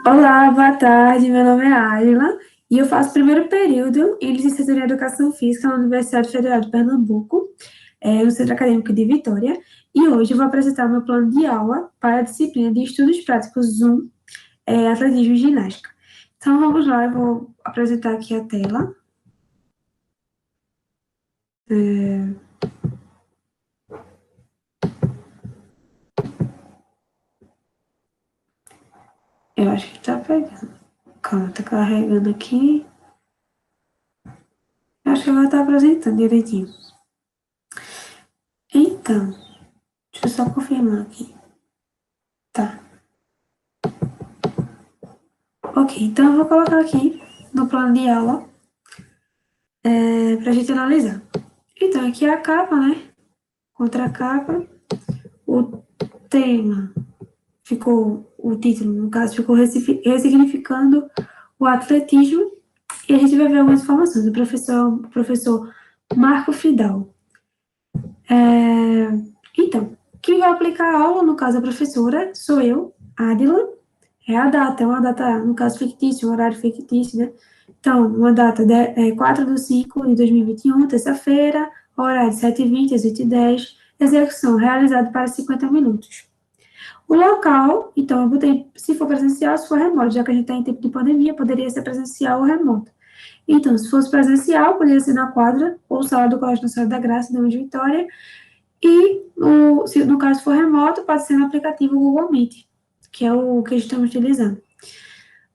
Olá, boa tarde. Meu nome é Ágila e eu faço primeiro período em licenciatura em Educação Física na Universidade Federal de Pernambuco, no Centro Acadêmico de Vitória. E hoje eu vou apresentar meu plano de aula para a disciplina de Estudos Práticos Zoom, Atletismo e Ginástica. Então vamos lá, eu vou apresentar aqui a tela. Eu acho que está pegando. Calma, está carregando aqui. Eu acho que ela está apresentando direitinho. Então, deixa eu só confirmar aqui. Tá. Ok, então eu vou colocar aqui no plano de aula para a gente analisar. Então, aqui é a capa, né? Contra a capa. O tema ficou, o título, no caso, ficou ressignificando o atletismo. E a gente vai ver algumas informações do professor Marco Fidal. Então, quem vai aplicar a aula, no caso, a professora, sou eu, Adila. É a data, é uma data, no caso, fictícia, um horário fictício, né? Então, uma data de 4/5/2021, terça-feira, horário 7h20 às 8h10, execução realizada para 50 minutos. O local, então, eu botei, se for presencial, se for remoto, já que a gente está em tempo de pandemia, poderia ser presencial ou remoto. Então, se fosse presencial, poderia ser na quadra ou sala do Colégio Nacional da Graça, da Vitória, e, se no caso for remoto, pode ser no aplicativo Google Meet, que é o que estamos utilizando.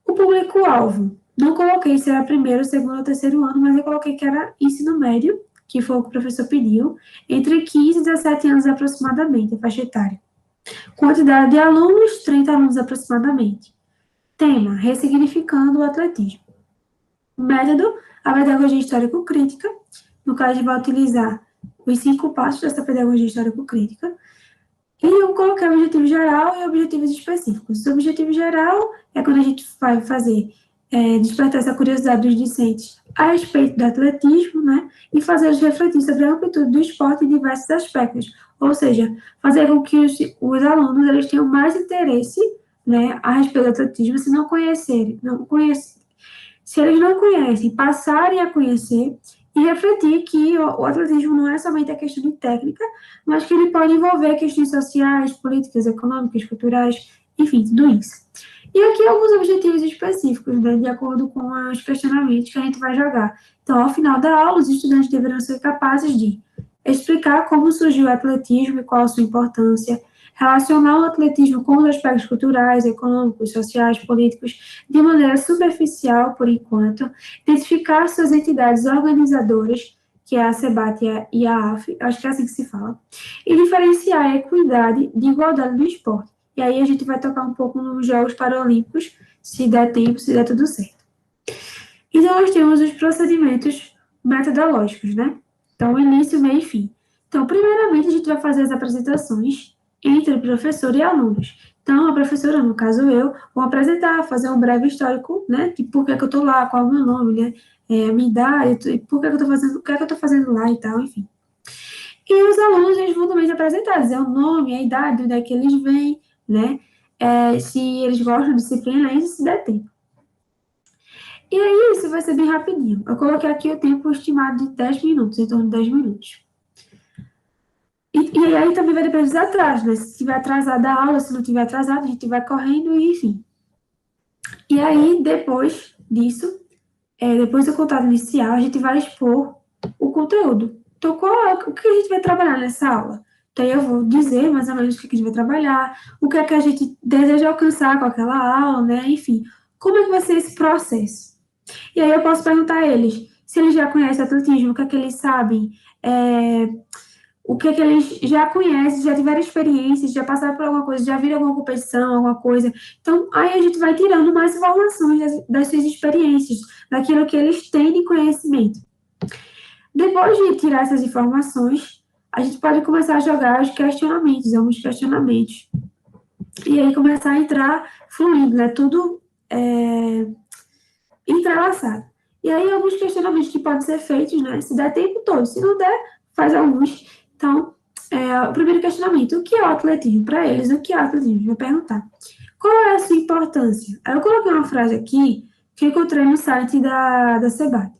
O público-alvo, não coloquei se era primeiro, segundo ou terceiro ano, mas eu coloquei que era ensino médio, que foi o que o professor pediu, entre 15 e 17 anos aproximadamente, a faixa etária. Quantidade de alunos, 30 alunos aproximadamente. Tema, ressignificando o atletismo. Método, a pedagogia histórico-crítica. No caso, a gente vai utilizar os 5 passos dessa pedagogia histórico-crítica. E eu coloquei o objetivo geral e objetivos específicos. O objetivo geral é quando a gente vai fazer, despertar essa curiosidade dos discentes a respeito do atletismo, né, e fazer eles refletir sobre a amplitude do esporte em diversos aspectos, ou seja, fazer com que os alunos eles tenham mais interesse, né, a respeito do atletismo, se não conhecerem, se eles não conhecem, passarem a conhecer e refletir que o atletismo não é somente a questão de técnica, mas que ele pode envolver questões sociais, políticas, econômicas, culturais, enfim, tudo isso. E aqui alguns objetivos específicos, né, de acordo com os questionamentos que a gente vai jogar. Então, ao final da aula, os estudantes deverão ser capazes de explicar como surgiu o atletismo e qual a sua importância, relacionar o atletismo com os aspectos culturais, econômicos, sociais, políticos, de maneira superficial, por enquanto, identificar suas entidades organizadoras, que é a CEBAT e a AF, acho que é assim que se fala, e diferenciar a equidade de igualdade no esporte. E aí a gente vai tocar um pouco nos Jogos Paralímpicos, se der tempo, se der tudo certo. Então, nós temos os procedimentos metodológicos, né? Então, início, meio e fim. Então, primeiramente, a gente vai fazer as apresentações entre professor e alunos. Então, a professora, no caso eu, vou apresentar, fazer um breve histórico, né? De por que eu estou lá, qual é o meu nome, né? A minha idade, por que eu estou fazendo, o que é que eu estou fazendo lá e tal, enfim. E os alunos, eles vão também se apresentar, dizer o nome, a idade, onde é que eles vêm, né? Se eles gostam de disciplina, isso se der tempo. E aí, isso vai ser bem rapidinho. Eu coloquei aqui o tempo estimado de 10 minutos, em torno de 10 minutos. E aí também vai depender dos atrasos, né? Se tiver atrasado a aula, se não tiver atrasado, a gente vai correndo e enfim. E aí, depois disso, depois do contato inicial, a gente vai expor o conteúdo. Então, o que a gente vai trabalhar nessa aula? Então, eu vou dizer mais ou menos o que a gente vai trabalhar, o que é que a gente deseja alcançar com aquela aula, né? Enfim, como é que vai ser esse processo? E aí eu posso perguntar a eles se eles já conhecem atletismo, o que é que eles sabem, o que é que eles já conhecem, já tiveram experiências, já passaram por alguma coisa, já viram alguma competição, alguma coisa. Então, aí a gente vai tirando mais informações das suas experiências, daquilo que eles têm de conhecimento. Depois de tirar essas informações, a gente pode começar a jogar os questionamentos, alguns questionamentos. E aí começar a entrar fluindo, né? Tudo entrelaçado. E aí, alguns questionamentos que podem ser feitos, né? Se der tempo todo, se não der, faz alguns. Então, o primeiro questionamento: o que é o atletismo? Para eles, o que é o atletismo? Vou perguntar. Qual é a sua importância? Aí eu coloquei uma frase aqui que eu encontrei no site da SEBAT,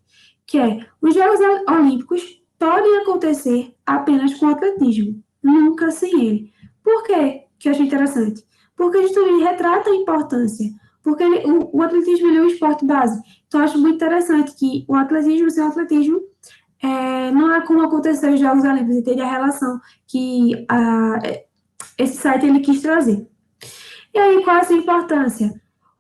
que é: os Jogos Olímpicos podem acontecer apenas com atletismo, nunca sem ele. Por quê? Que eu achei interessante. Porque justamente retrata a importância. Porque o atletismo ele é um esporte base. Então, eu acho muito interessante que o atletismo, sem o atletismo, não é como aconteceu os Jogos Olímpicos, entende a relação que esse site ele quis trazer. E aí, qual é a sua importância?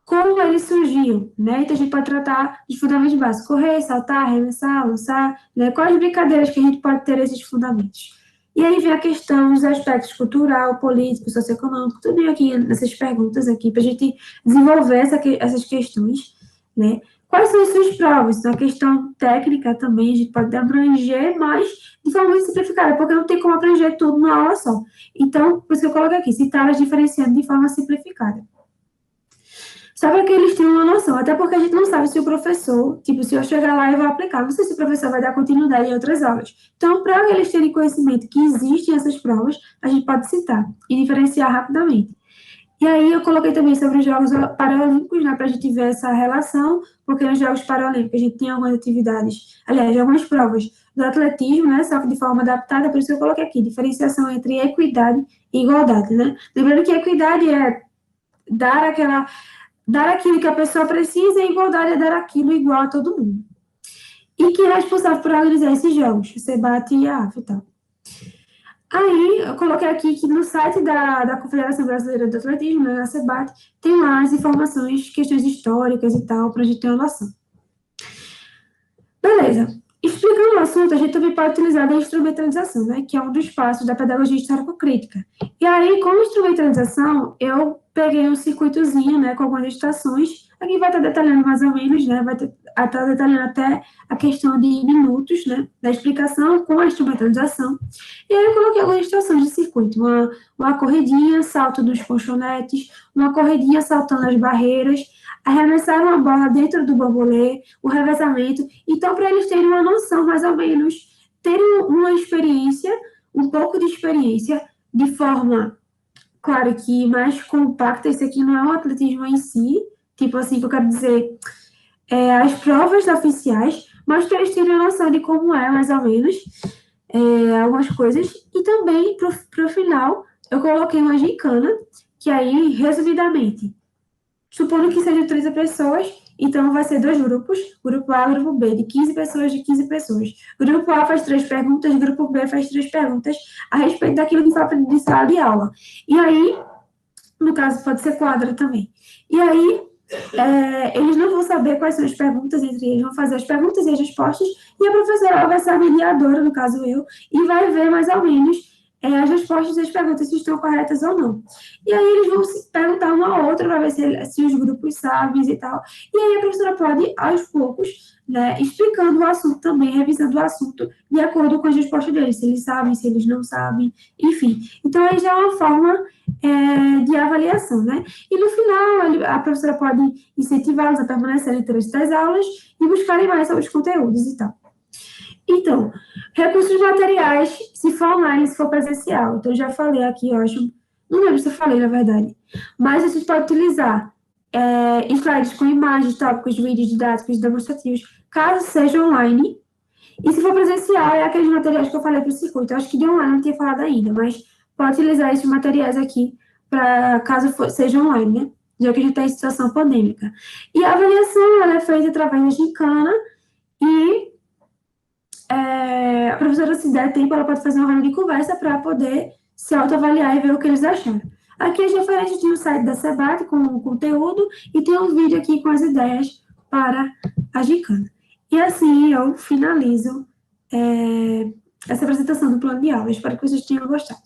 Como ele surgiu, né? Então, a gente pode tratar de fundamentos básicos: correr, saltar, arremessar, lançar, né? Quais brincadeiras que a gente pode ter esses fundamentos? E aí vem a questão dos aspectos cultural, político, socioeconômico, tudo aqui nessas perguntas aqui, para a gente desenvolver essas questões, né? Quais são as suas provas? Então, a questão técnica também, a gente pode abranger, mas de forma muito simplificada, porque não tem como abranger tudo numa aula só. Então, por isso que eu coloco aqui, citá-las diferenciando de forma simplificada. Só para que eles tenham uma noção, até porque a gente não sabe se o professor, tipo, se eu chegar lá e vou aplicar, não sei se o professor vai dar continuidade em outras aulas. Então, para eles terem conhecimento que existem essas provas, a gente pode citar e diferenciar rapidamente. E aí eu coloquei também sobre os Jogos Paralímpicos, né, para a gente ver essa relação, porque nos Jogos Paralímpicos a gente tem algumas atividades, aliás, algumas provas do atletismo, né, só que de forma adaptada, por isso eu coloquei aqui, diferenciação entre equidade e igualdade, né. Lembrando que a equidade é dar aquilo que a pessoa precisa, e a igualdade é dar aquilo igual a todo mundo. E quem é responsável por organizar esses jogos? O SEBAT e a AFA e tal. Aí, eu coloquei aqui que no site da Confederação Brasileira do Atletismo, né, na SEBAT, tem lá as informações, questões históricas e tal, para a gente ter uma noção. Beleza. Explicando o assunto, a gente também pode utilizar a instrumentalização, né, que é um dos passos da pedagogia histórico-crítica. E aí, com a instrumentalização, eu peguei um circuitozinho, né, com algumas estações. Aqui vai estar detalhando mais ou menos, né, vai estar detalhando até a questão de minutos, né, da explicação com a instrumentalização. E aí eu coloquei algumas estações de circuito, uma corridinha, salto dos colchonetes, uma corridinha saltando as barreiras, arremessar uma bola dentro do bambolê, o revezamento. Então, para eles terem uma noção, mais ou menos, terem uma experiência, um pouco de experiência, de forma, claro que mais compacta. Esse aqui não é um atletismo em si, tipo assim, que eu quero dizer, as provas oficiais, mas para eles terem noção de como é, mais ou menos, algumas coisas. E também, para o final, eu coloquei uma gincana, que aí, resumidamente, supondo que sejam 30 pessoas, então vai ser dois grupos, grupo A e grupo B, de 15 pessoas, de 15 pessoas. Grupo A faz 3 perguntas, grupo B faz 3 perguntas a respeito daquilo que foi aprendido em sala de aula. E aí, no caso, pode ser quadra também. E aí, eles não vão saber quais são as perguntas entre eles, vão fazer as perguntas e as respostas, e a professora vai ser a mediadora, no caso eu, e vai ver mais ou menos as respostas das perguntas se estão corretas ou não. E aí eles vão se perguntar uma a outra para ver se os grupos sabem e tal. E aí a professora pode, aos poucos, né, explicando o assunto também, revisando o assunto de acordo com as respostas deles, se eles sabem, se eles não sabem, enfim. Então, aí já é uma forma de avaliação, né? E no final, a professora pode incentivá-los a permanecerem durante as aulas e buscarem mais sobre os conteúdos e tal. Então, recursos materiais, se for online, se for presencial. Então, já falei aqui, eu acho, não lembro se eu falei, na verdade, mas a gente pode utilizar slides com imagens, tópicos, vídeos didáticos, demonstrativos, caso seja online. E se for presencial, é aqueles materiais que eu falei para o circuito. Eu acho que de online não tinha falado ainda, mas pode utilizar esses materiais aqui para caso seja online, né? Já que a gente está em situação pandêmica. E a avaliação ela é feita através da gincana e a professora, se der tempo, ela pode fazer uma roda de conversa para poder se autoavaliar e ver o que eles acharam. Aqui as referências tem o site da SEBAT com o conteúdo e tem um vídeo aqui com as ideias para a gincana. E assim eu finalizo essa apresentação do plano de aula. Espero que vocês tenham gostado.